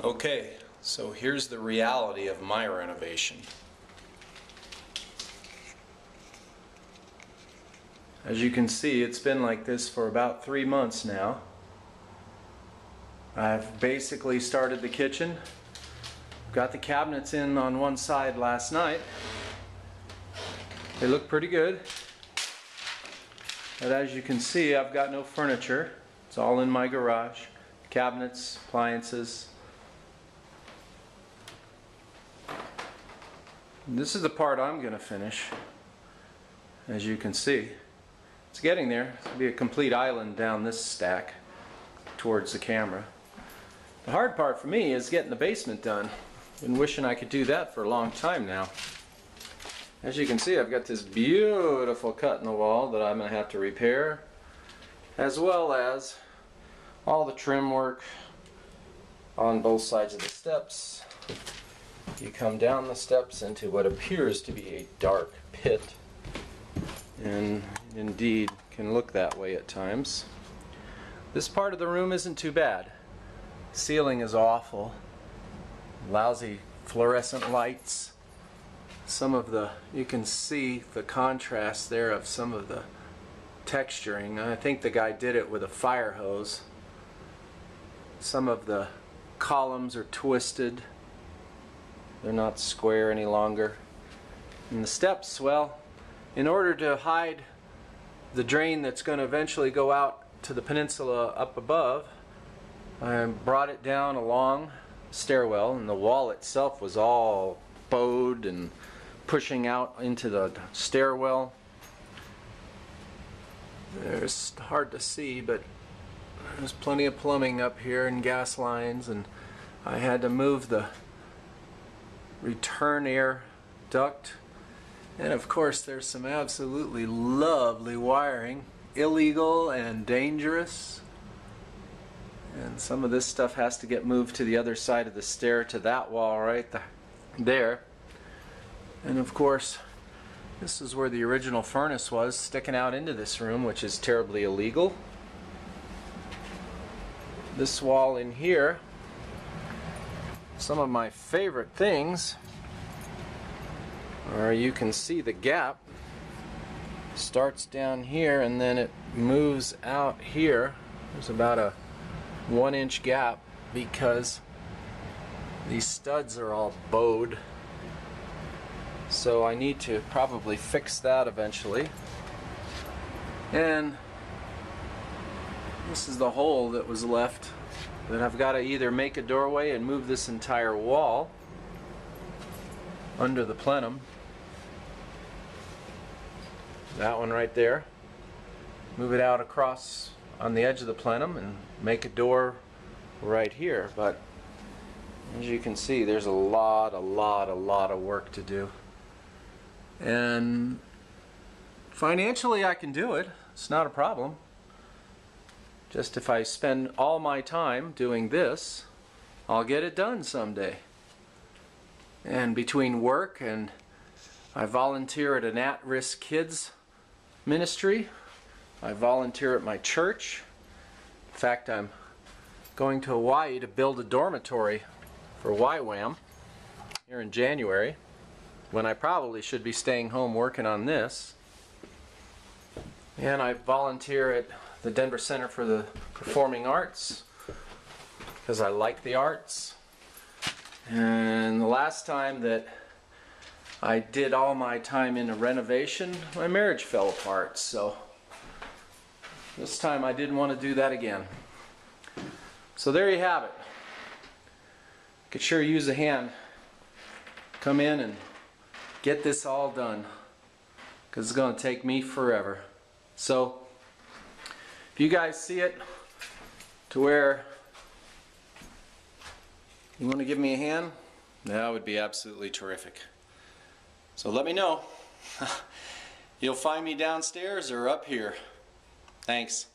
Okay, so here's the reality of my renovation. As you can see, it's been like this for about 3 months now. I've basically started the kitchen. Got the cabinets in on one side last night. They look pretty good. But as you can see, I've got no furniture. It's all in my garage. Cabinets, appliances. This is the part I'm going to finish. As you can see, it's getting there. It's going to be a complete island down this stack towards the camera. The hard part for me is getting the basement done. Been wishing I could do that for a long time now. As you can see, I've got this beautiful cut in the wall that I'm going to have to repair, as well as all the trim work on both sides of the steps. You come down the steps into what appears to be a dark pit, and indeed can look that way at times. This part of the room isn't too bad. Ceiling is awful. Lousy fluorescent lights. Some of the, you can see the contrast there of some of the texturing. I think the guy did it with a fire hose. Some of the columns are twisted. They're not square any longer. And the steps, well, in order to hide the drain that's going to eventually go out to the peninsula up above, I brought it down along the stairwell, and the wall itself was all bowed and pushing out into the stairwell. It's hard to see, but there's plenty of plumbing up here and gas lines, and I had to move the return air duct, and of course there's some absolutely lovely wiring, illegal and dangerous, and some of this stuff has to get moved to the other side of the stair to that wall right there. And of course this is where the original furnace was, sticking out into this room, which is terribly illegal. This wall in here, some of my favorite things are, you can see the gap starts down here and then it moves out here. There's about a 1-inch gap because these studs are all bowed, so I need to probably fix that eventually. And this is the hole that was left that I've got to either make a doorway and move this entire wall under the plenum, that one right there, move it out across on the edge of the plenum and make a door right here. But as you can see, there's a lot of work to do, and financially I can do it. It's not a problem. Just if I spend all my time doing this, I'll get it done someday. And between work and I volunteer at an at-risk kids ministry, I volunteer at my church. In fact, I'm going to Hawaii to build a dormitory for YWAM here in January, when I probably should be staying home working on this. And I volunteer at the Denver Center for the Performing Arts because I like the arts. And the last time that I did all my time in a renovation, my marriage fell apart, so this time I didn't want to do that again. So there you have it. Could sure use a hand. Come in and get this all done, because it's going to take me forever. So if you guys see it to where you want to give me a hand, that would be absolutely terrific. So let me know. You'll find me downstairs or up here. Thanks.